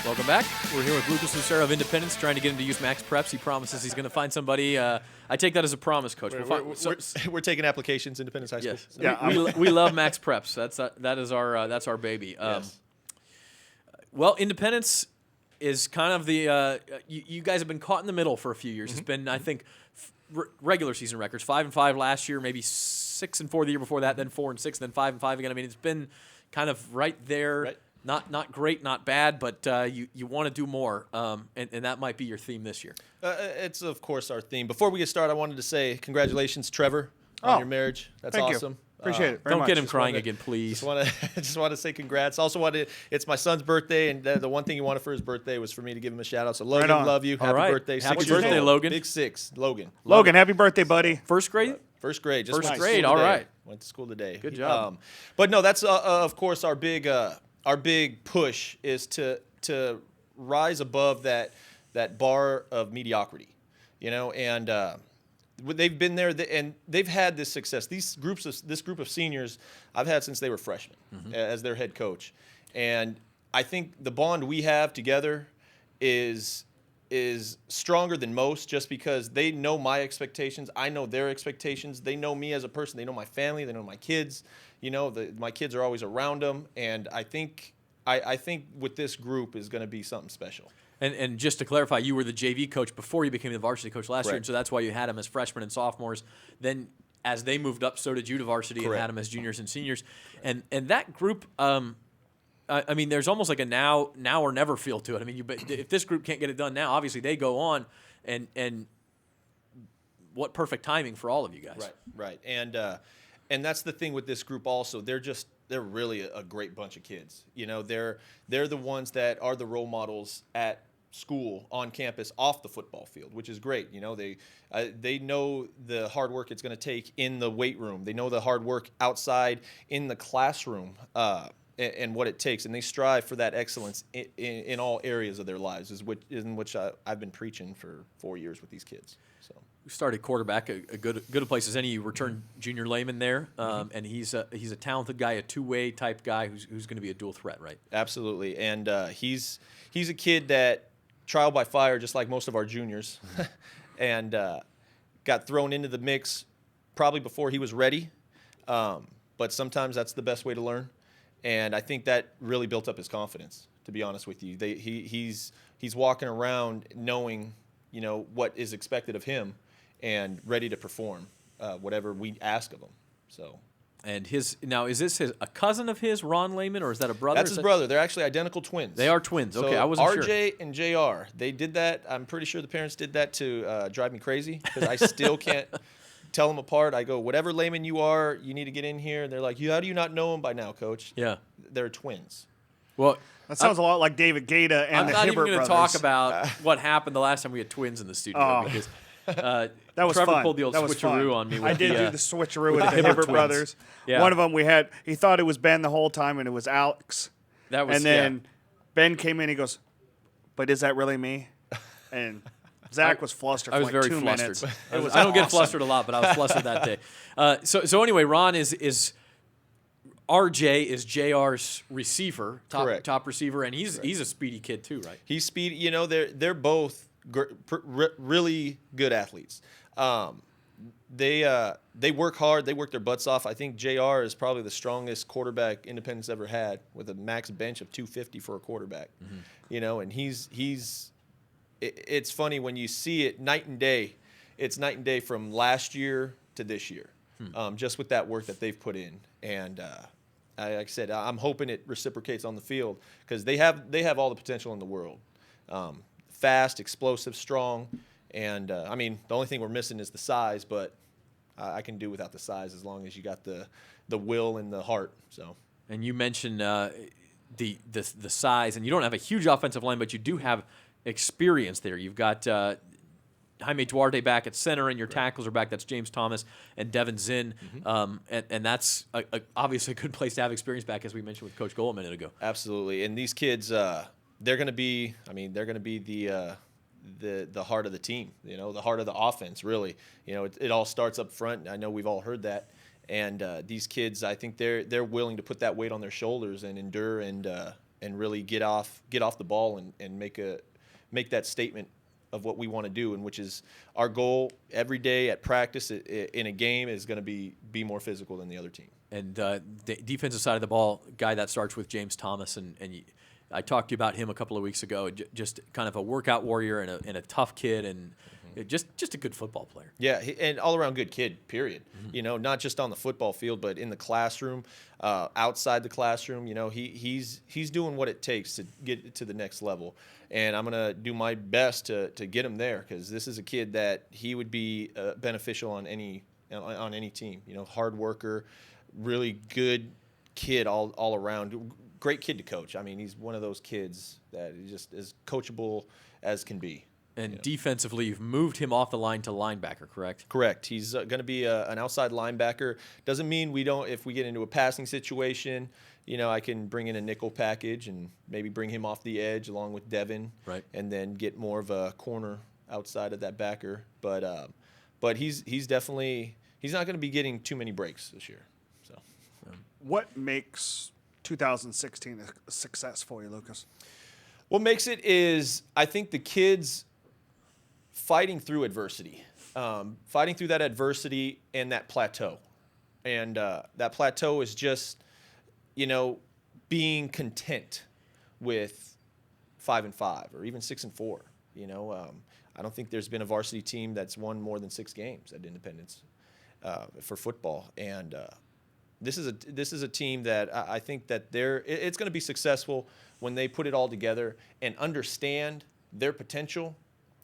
Welcome back. We're here with Lucas Lucero of Independence, trying to get him to use Max Preps. He promises he's going to find somebody. I take that as a promise, Coach. We're taking applications, Independence High School. Yes. So. Yeah, we love Max Preps. That's our baby. Yes. Well, Independence is kind of the you guys have been caught in the middle for a few years. It's been, I think, regular season records 5-5 last year, maybe 6-4 the year before that, then 4-6, then 5-5 again. I mean, it's been kind of right there. Right. Not great, not bad, but you want to do more, and that might be your theme this year. It's, of course, our theme. Before we get started, I wanted to say congratulations, Trevor, on your marriage. That's awesome. You. Appreciate it. Don't get him crying again, please. Just want to say congrats. Also, it's my son's birthday, and the one thing he wanted for his birthday was for me to give him a shout out. So, Logan, love you. All Happy right. birthday. Happy 6 years birthday, old. Logan. Big 6, Logan. Logan, happy birthday, buddy. First grade? First grade. Just First went to grade, school all today. right. Went to school today. Good job. But no, that's of course our big push is to rise above that bar of mediocrity, and they've been there and they've had this success. This group of seniors I've had since they were freshmen as their head coach, and I think the bond we have together is stronger than most, just because they know my expectations, I know their expectations, they know me as a person, they know my family, they know my kids. My kids are always around them, and I think with this group is going to be something special. And just to clarify, you were the JV coach before you became the varsity coach last year, and so that's why you had them as freshmen and sophomores. Then as they moved up, so did you to varsity and had them as juniors and seniors. And that group, I mean, there's almost like a now or never feel to it. I mean, if this group can't get it done now, obviously they go on, and what perfect timing for all of you guys. Right. And that's the thing with this group also. They're really a great bunch of kids. They're the ones that are the role models at school, on campus, off the football field, which is great. They know the hard work it's going to take in the weight room. They know the hard work outside in the classroom and what it takes, and they strive for that excellence in all areas of their lives, in which I've been preaching for 4 years with these kids. So. We started quarterback, a good a place as any. You returned Junior Lehman there, and he's a talented guy, a two-way type guy who's going to be a dual threat, right? Absolutely, and he's a kid that trial by fire, just like most of our juniors, and got thrown into the mix probably before he was ready. But sometimes that's the best way to learn, and I think that really built up his confidence. To be honest with you, he's walking around knowing what is expected of him, and ready to perform whatever we ask of him. So, and is this a cousin of his, Ron Lehman, or is that a brother? That's his brother. They're actually identical twins. They are twins. So okay, I wasn't sure. RJ and JR, they did that. I'm pretty sure the parents did that to drive me crazy, because I still can't tell them apart. I go, whatever Lehman you are, you need to get in here. And they're like, how do you not know him by now, Coach? Yeah, they're twins. Well, that sounds a lot like David Gaeta and I'm the not Hibbert even going to brothers. talk about what happened the last time we had twins in the studio, because that was Trevor fun. pulled the old That was switcheroo fun. on me. I did do the switcheroo with the Hibbert Hibbert twins. brothers. Yeah. One of them he thought it was Ben the whole time, and it was Alex. That was, and then Ben came in. He goes, "But is that really me?" And Zach was flustered. I for was like very 2 flustered. minutes. I don't get flustered a lot, but I was flustered that day. So anyway, Ron is RJ is JR's receiver, top receiver, and he's a speedy kid too, right? He's speedy. They're both really good athletes. They work hard. They work their butts off. I think JR is probably the strongest quarterback Independence ever had, with a max bench of 250 for a quarterback. And it's funny when you see it night and day. It's night and day from last year to this year, just with that work that they've put in. And like I said, I'm hoping it reciprocates on the field, because they have all the potential in the world. Fast, explosive, strong. And, the only thing we're missing is the size, but I can do without the size as long as you got the will and the heart. So. And you mentioned the size, and you don't have a huge offensive line, but you do have experience there. You've got Jaime Duarte back at center, and your tackles are back. That's James Thomas and Devin Zinn. And that's obviously a good place to have experience back, as we mentioned with Coach Gold a minute ago. Absolutely. And these kids, they're going to be the heart of the team, the heart of the offense, really. It all starts up front. I know we've all heard that. And these kids, I think they're willing to put that weight on their shoulders and endure and and really get off the ball and make that statement of what we want to do, and which is our goal every day at practice in a game is going to be more physical than the other team. And the defensive side of the ball, guy that starts with James Thomas, and I talked to you about him a couple of weeks ago. Just kind of a workout warrior and a tough kid, and just a good football player. Yeah, and all around good kid. Period. Not just on the football field, but in the classroom, outside the classroom. He's doing what it takes to get to the next level, and I'm gonna do my best to get him there, because this is a kid that he would be beneficial on any team. Hard worker, really good kid all around. Great kid to coach. I mean, he's one of those kids that is just as coachable as can be. And defensively, you've moved him off the line to linebacker, correct? Correct. He's going to be an outside linebacker. Doesn't mean we don't. If we get into a passing situation, I can bring in a nickel package and maybe bring him off the edge along with Devin, right? And then get more of a corner outside of that backer. But he's definitely not going to be getting too many breaks this year. So, what makes 2016 a success for you, Lucas? What makes it is, I think, the kids fighting through adversity, fighting through that adversity and that plateau. And that plateau is just, being content with 5-5 or even 6-4. I don't think there's been a varsity team that's won more than 6 games at Independence for football. And this is a team that I think that it's going to be successful when they put it all together and understand their potential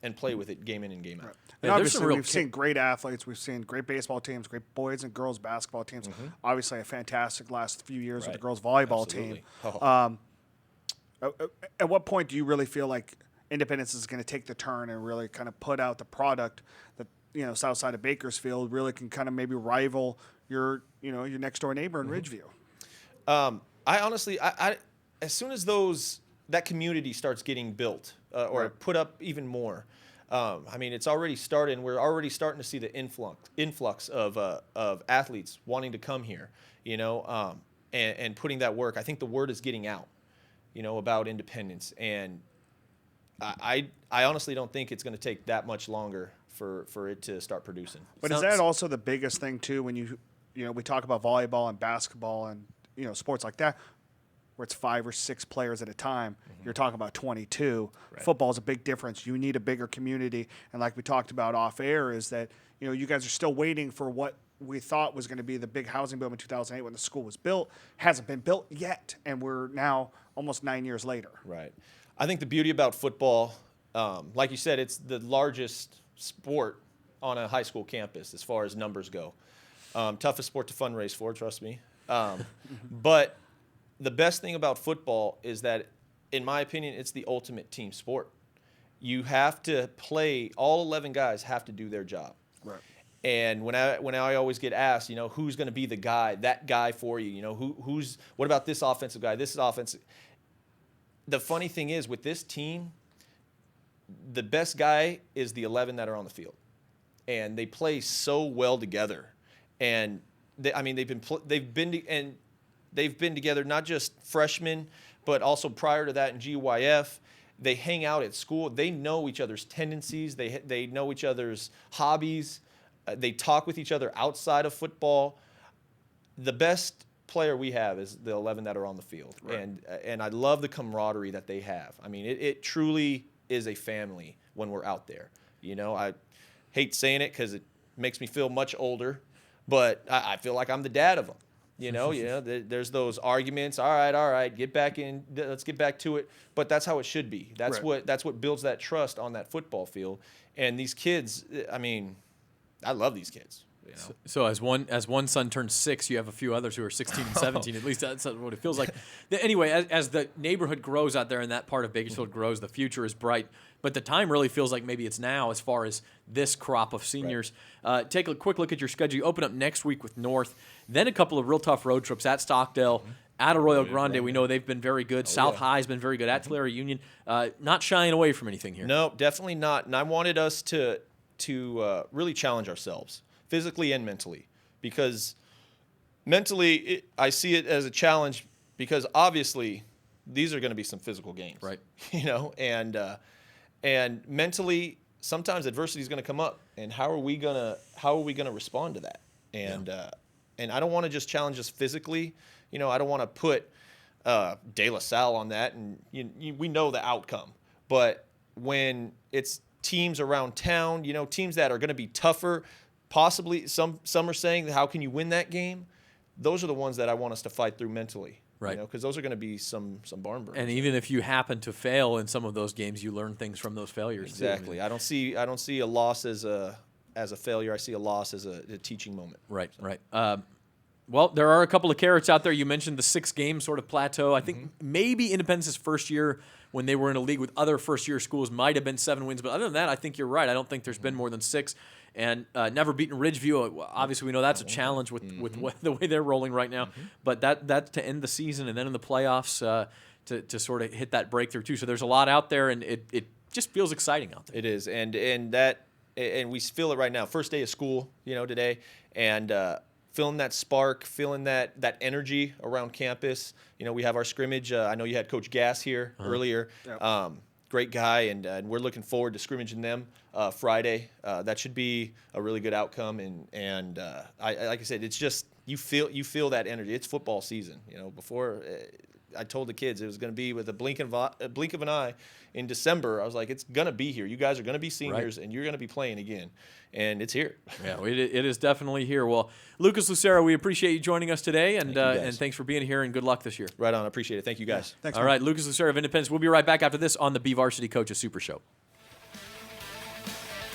and play with it game in and game out. Right. And obviously, we've seen great athletes. We've seen great baseball teams, great boys and girls basketball teams. Mm-hmm. Obviously, a fantastic last few years with the girls volleyball team. Oh. At what point do you really feel like Independence is going to take the turn and really kind of put out the product that, south side of Bakersfield really can kind of maybe rival your next door neighbor in Ridgeview? I honestly, as soon as that community starts getting built or put up even more, it's already started, and we're already starting to see the influx of athletes wanting to come here, and putting that work. I think the word is getting out, about Independence, and I honestly don't think it's going to take that much longer for it to start producing. But is that also the biggest thing too when we talk about volleyball and basketball and sports like that, where it's 5 or 6 players at a time? Mm-hmm. You're talking about 22. Right. Football is a big difference. You need a bigger community, and like we talked about off air, is that you guys are still waiting for what we thought was going to be the big housing boom in 2008 when the school was built. Hasn't been built yet, and we're now almost 9 years later. Right. I think the beauty about football, like you said, it's the largest sport on a high school campus as far as numbers go. Toughest sport to fundraise for, trust me. But the best thing about football is that, in my opinion, it's the ultimate team sport. You have to play, all 11 guys have to do their job. Right. And when I always get asked, who's going to be that guy for you? What about this offensive guy? This is offensive. The funny thing is, with this team, the best guy is the 11 that are on the field, and they play so well together. And they've been together, not just freshmen, but also prior to that in GYF. They hang out at school. They know each other's tendencies. They know each other's hobbies. They talk with each other outside of football. The best player we have is the 11 that are on the field. Right. And I love the camaraderie that they have. It truly is a family when we're out there. I hate saying it because it makes me feel much older, but I feel like I'm the dad of them. There's those arguments. All right, get back in. Let's get back to it. But that's how it should be. That's what builds that trust on that football field. And these kids, I love these kids. So as one son turns 6, you have a few others who are 16 and 17. At least that's what it feels like. Anyway, as the neighborhood grows out there and that part of Bakersfield grows, the future is bright. But the time really feels like maybe it's now as far as this crop of seniors. Right. Take a quick look at your schedule. You open up next week with North, then a couple of real tough road trips at Stockdale, at Arroyo Grande. We know they've been very good. South High has been very good. At Tulare Union, not shying away from anything here. No, definitely not. And I wanted us to really challenge ourselves, physically and mentally, because mentally I see it as a challenge because obviously these are going to be some physical games, Right. And mentally, sometimes adversity is going to come up, and how are we gonna respond to that? And and I don't want to just challenge us physically. I don't want to put De La Salle on that, and we know the outcome. But when it's teams around town, teams that are going to be tougher, possibly some are saying, how can you win that game? Those are the ones that I want us to fight through mentally. Right. Because those are going to be some barn burners. And even if you happen to fail in some of those games, you learn things from those failures. Exactly. Too. I don't see a loss as a failure. I see a loss as a teaching moment. Right. Right. Well, there are a couple of carrots out there. You mentioned the 6-game sort of plateau. I think maybe Independence's first year when they were in a league with other first-year schools might have been 7 wins. But other than that, I think you're right. I don't think there's been more than 6. And never beaten Ridgeview. Obviously, we know that's a challenge with the way they're rolling right now. But that's to end the season and then in the playoffs to sort of hit that breakthrough too. So there's a lot out there, and it just feels exciting out there. It is, and we feel it right now. First day of school, today, and feeling that spark, feeling that energy around campus. We have our scrimmage. I know you had Coach Gass here earlier. Yep. Great guy, and we're looking forward to scrimmaging them Friday. That should be a really good outcome. And like I said, it's just you feel that energy. It's football season. Before I told the kids it was going to be with a blink of an eye in December. I was like, it's going to be here. You guys are going to be seniors, and you're going to be playing again. And it's here. Yeah, it is definitely here. Well, Lucas Lucero, we appreciate you joining us today, and thanks for being here, and good luck this year. Right on. I appreciate it. Thank you, guys. Thanks, All right, Lucas Lucero of Independence. We'll be right back after this on the BVarsity Coaches Super Show.